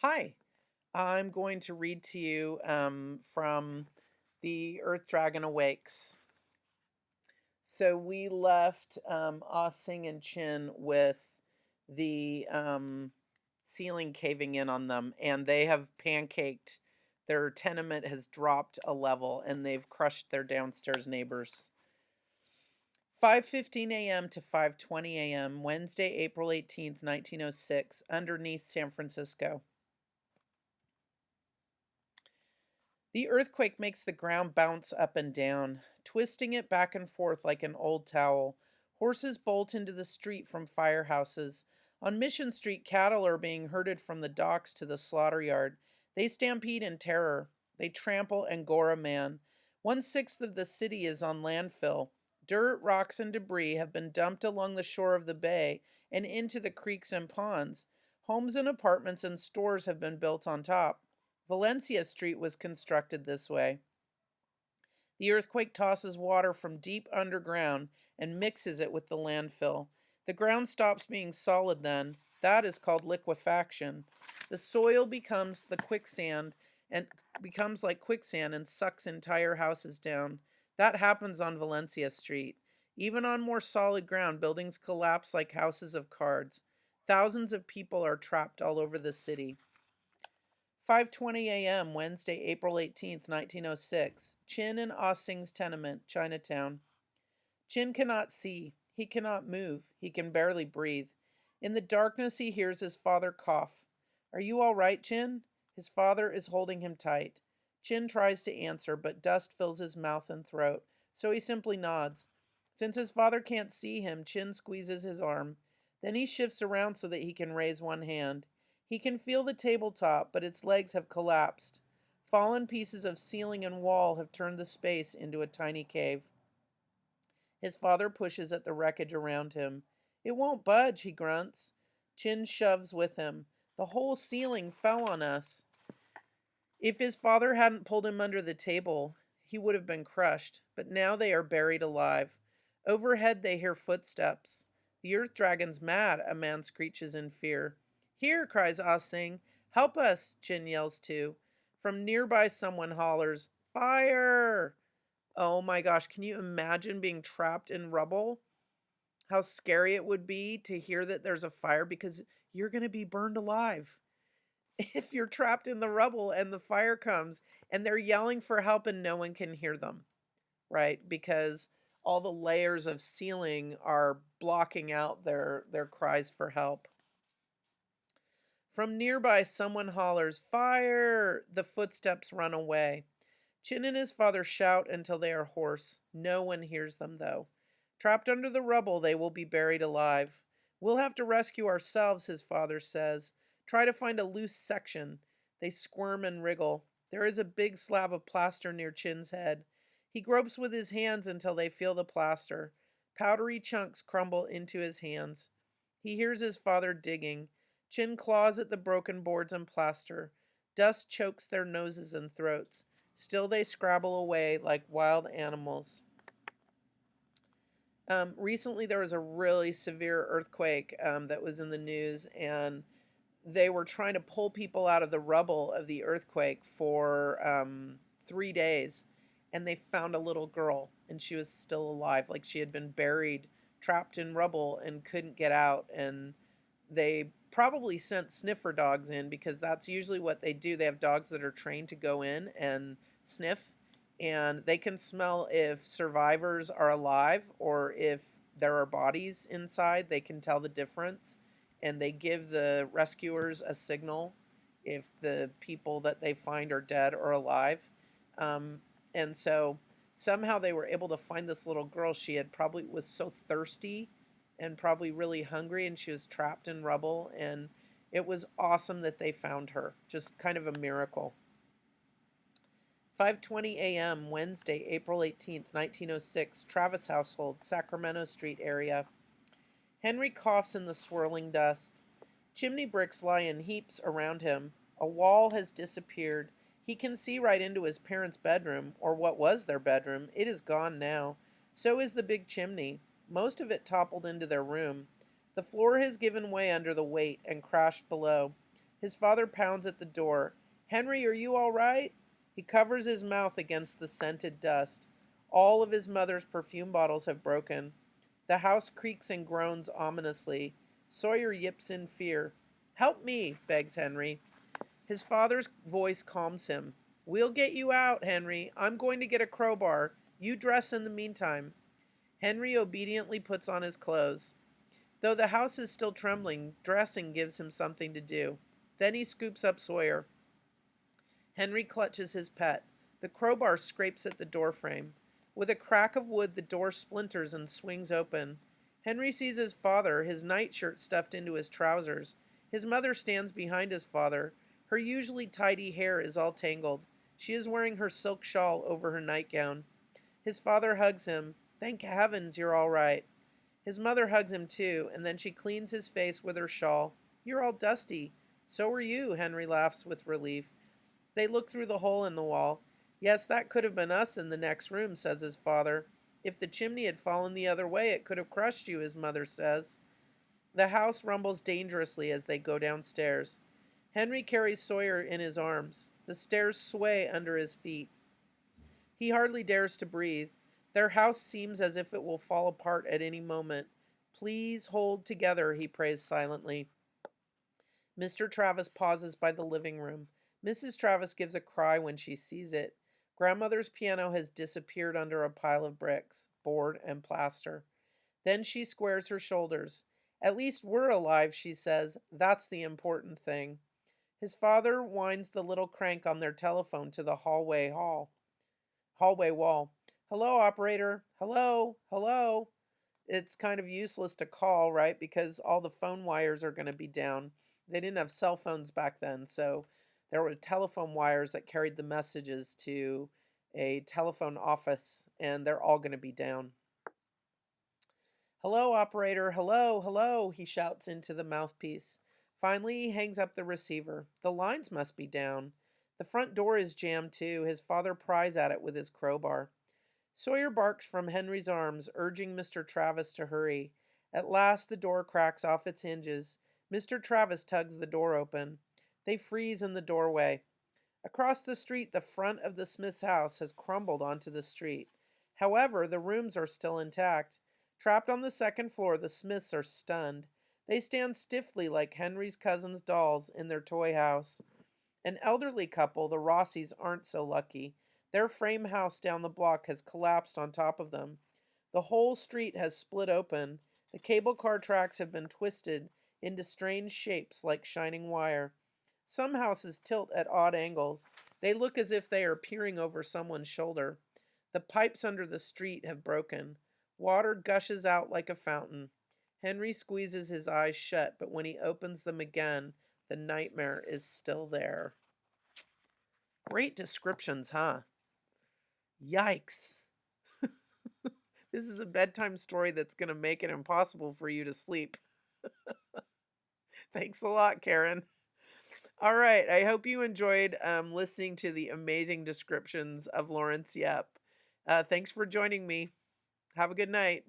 Hi, I'm going to read to you from The Earth Dragon Awakes. So we left Ah Sing and Chin with the ceiling caving in on them, and they have pancaked. Their tenement has dropped a level, and they've crushed their downstairs neighbors. 5:15 a.m. to 5:20 a.m. Wednesday, April 18th, 1906, underneath San Francisco. The earthquake makes the ground bounce up and down, twisting it back and forth like an old towel. Horses bolt into the street from firehouses. On Mission Street, cattle are being herded from the docks to the slaughter yard. They stampede in terror. They trample and gore a man. 1/6 of the city is on landfill. Dirt, rocks, and debris have been dumped along the shore of the bay and into the creeks and ponds. Homes and apartments and stores have been built on top. Valencia Street was constructed this way. The earthquake tosses water from deep underground and mixes it with the landfill. The ground stops being solid then. That is called liquefaction. The soil becomes like quicksand and sucks entire houses down. That happens on Valencia Street. Even on more solid ground, buildings collapse like houses of cards. Thousands of people are trapped all over the city. 5:20 a.m. Wednesday, April 18th, 1906. Chin and Ah Sing's tenement, Chinatown. Chin cannot see. He cannot move. He can barely breathe. In the darkness he hears his father cough. "Are you all right, Chin?" His father is holding him tight. Chin tries to answer, but dust fills his mouth and throat, so he simply nods. Since his father can't see him, Chin squeezes his arm. Then he shifts around so that he can raise one hand. He can feel the tabletop, but its legs have collapsed. Fallen pieces of ceiling and wall have turned the space into a tiny cave. His father pushes at the wreckage around him. "It won't budge," he grunts. Chin shoves with him. "The whole ceiling fell on us." If his father hadn't pulled him under the table, he would have been crushed, but now they are buried alive. Overhead they hear footsteps. "The earth dragon's mad," a man screeches in fear. "Here," cries Ah Sing. "Help us," Chin yells too. From nearby someone hollers, "Fire!" Oh my gosh, can you imagine being trapped in rubble? How scary it would be to hear that there's a fire because you're going to be burned alive. If you're trapped in the rubble and the fire comes and they're yelling for help and no one can hear them, right? Because all the layers of ceiling are blocking out their cries for help. From nearby, someone hollers, "Fire!" The footsteps run away. Chin and his father shout until they are hoarse. No one hears them, though. Trapped under the rubble, they will be buried alive. "We'll have to rescue ourselves," his father says. "Try to find a loose section." They squirm and wriggle. There is a big slab of plaster near Chin's head. He gropes with his hands until they feel the plaster. Powdery chunks crumble into his hands. He hears his father digging. Chin claws at the broken boards and plaster. Dust chokes their noses and throats. Still, they scrabble away like wild animals. Recently, there was a really severe earthquake that was in the news, and they were trying to pull people out of the rubble of the earthquake for 3 days. And they found a little girl, and she was still alive. Like she had been buried, trapped in rubble, and couldn't get out. And they probably sent sniffer dogs in because that's usually what they do. They have dogs that are trained to go in and sniff, and they can smell if survivors are alive or if there are bodies inside. They can tell the difference, and they give the rescuers a signal if the people that they find are dead or alive. Um, and so somehow they were able to find this little girl. She had probably was so thirsty and probably really hungry, and she was trapped in rubble, and it was awesome that they found her. Just kind of a miracle. 5:20 a.m. Wednesday, April 18th, 1906, Travis household, Sacramento Street area. Henry coughs in the swirling dust. Chimney bricks lie in heaps around him. A wall has disappeared. He can see right into his parents' bedroom, or what was their bedroom. It is gone now. So is the big chimney. Most of it toppled into their room. The floor has given way under the weight and crashed below. His father pounds at the door. Henry, are you all right? He covers his mouth against the scented dust. All of his mother's perfume bottles have broken. The house creaks and groans ominously. Sawyer yips in fear. Help me, begs Henry. His father's voice calms him. We'll get you out, Henry. I'm going to get a crowbar. You dress in the meantime. Henry obediently puts on his clothes. Though the house is still trembling, dressing gives him something to do. Then he scoops up Sawyer. Henry clutches his pet. The crowbar scrapes at the doorframe. With a crack of wood, the door splinters and swings open. Henry sees his father, his nightshirt stuffed into his trousers. His mother stands behind his father. Her usually tidy hair is all tangled. She is wearing her silk shawl over her nightgown. His father hugs him. Thank heavens you're all right. His mother hugs him too, and then she cleans his face with her shawl. You're all dusty. So are you, Henry laughs with relief. They look through the hole in the wall. Yes, that could have been us in the next room, says his father. If the chimney had fallen the other way, it could have crushed you, his mother says. The house rumbles dangerously as they go downstairs. Henry carries Sawyer in his arms. The stairs sway under his feet. He hardly dares to breathe. Their house seems as if it will fall apart at any moment. Please hold together, he prays silently. Mr. Travis pauses by the living room. Mrs. Travis gives a cry when she sees it. Grandmother's piano has disappeared under a pile of bricks, board, and plaster. Then she squares her shoulders. At least we're alive, she says. That's the important thing. His father winds the little crank on their telephone to the hallway wall. Hello, operator. Hello, hello. It's kind of useless to call, right? Because all the phone wires are going to be down. They didn't have cell phones back then, so there were telephone wires that carried the messages to a telephone office, and they're all going to be down. Hello, operator. Hello, hello, he shouts into the mouthpiece. Finally, he hangs up the receiver. The lines must be down. The front door is jammed too. His father pries at it with his crowbar. Sawyer barks from Henry's arms, urging Mr. Travis to hurry. At last, the door cracks off its hinges. Mr. Travis tugs the door open. They freeze in the doorway. Across the street, the front of the Smith's house has crumbled onto the street. However, the rooms are still intact. Trapped on the second floor, the Smiths are stunned. They stand stiffly like Henry's cousin's dolls in their toy house. An elderly couple, the Rossies, aren't so lucky. Their frame house down the block has collapsed on top of them. The whole street has split open. The cable car tracks have been twisted into strange shapes like shining wire. Some houses tilt at odd angles. They look as if they are peering over someone's shoulder. The pipes under the street have broken. Water gushes out like a fountain. Henry squeezes his eyes shut, but when he opens them again, the nightmare is still there. Great descriptions, huh? Yikes. This is a bedtime story that's going to make it impossible for you to sleep. Thanks a lot, Karen. All right, I hope you enjoyed listening to the amazing descriptions of Lawrence Yep. Thanks for joining me. Have a good night.